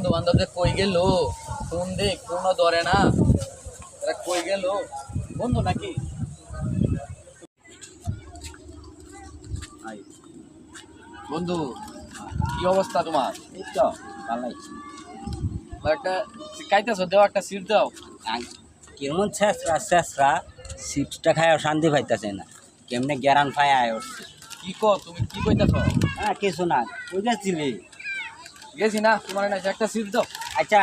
বন্ধু বান্ধবদের কই গেল, ফোন দে ফোনও ধরে না, এরা কই গেল বন্ধু নাকি? বন্ধু কি অবস্থা তোমার? এই তো ভালোই। একটা কাইতেছ, দেও একটা সিট দাও। কেমন শেষরা শেষরা সিপসটা খায় শান্তি পাইতেছে না, কেমনে গ্যারান পায় আয় উঠছে। কি কো তুমি, কি কইতাছ? হ্যাঁ কিছু না, ওই যাচ্ছিলি গেছি না তোমার না, একটা সিট দাও। আচ্ছা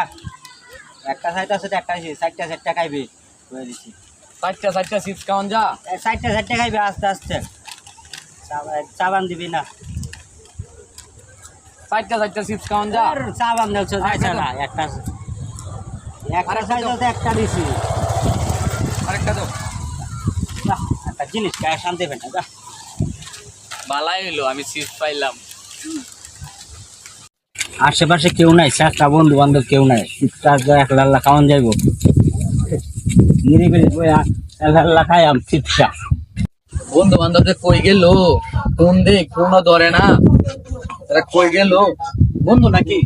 একটা সাইড আছে, একটা চারটা চারটা খাইবি করে দিচ্ছি। চারটা সিট কাউন যা। চারটা চারটা খাইবি আস্তে আস্তে, চাবান দিবি না। চারটা সিট কাউন যা। আর চাবান দেওয়া যাইছে না, একটা একটা সাইড আছে একটা দিছি। আরেকটা দাও। বাহ, একটা জিনিস খায় শান্তি পাই না। বালাই হইলো, আমি সিট পাইলাম। আশেপাশে কেউ নাই, চারটা বন্ধু বান্ধব কেউ নাই, চিৎকার একলা আল্লাহ খাওয়ান যাইব নিরিবিলি বইয়া আল্লাহ খাই আম চিৎকার। বন্ধু বান্ধবদের কই গেল, ফোন দে ফোনও ধরে না, এরা কই গেল বন্ধু নাকি?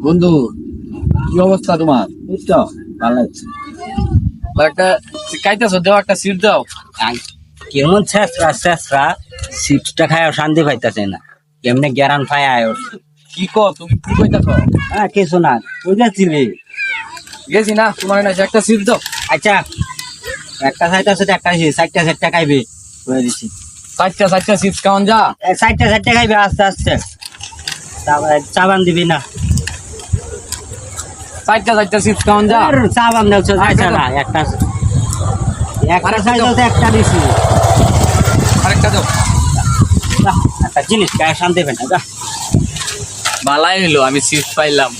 বন্ধু কি অবস্থা তোমার? এই তো ভালোই। একটা কাইতেছ, দেও একটা সিট দাও। কেমন শেষরা শেষরা সিপসটা খায় শান্তি পাইতেছে না, কেমনে গ্যারান পায় আয় উঠছে। কি কো তুমি, কি কইতাছ? হ্যাঁ কিছু না, ওই যাচ্ছিলি গেছি না তোমার না, একটা সিট দাও। আচ্ছা একটা সাইড আছে একটা চারটা চারটা খাইবি করে দিচ্ছি। চারটা সিট কাউন যা। চারটা চারটা খাইবি আস্তে আস্তে, চাবান দিবি না। চারটা সিট কাউন যা। আর চাবান দেওয়া যাইছে না, একটা একটা সাইড আছে একটা দিছি। আরেকটা দাও। বাহ, একটা জিনিস খায় শান্তি পাই না। বালাই হইলো, আমি সিট পাইলাম।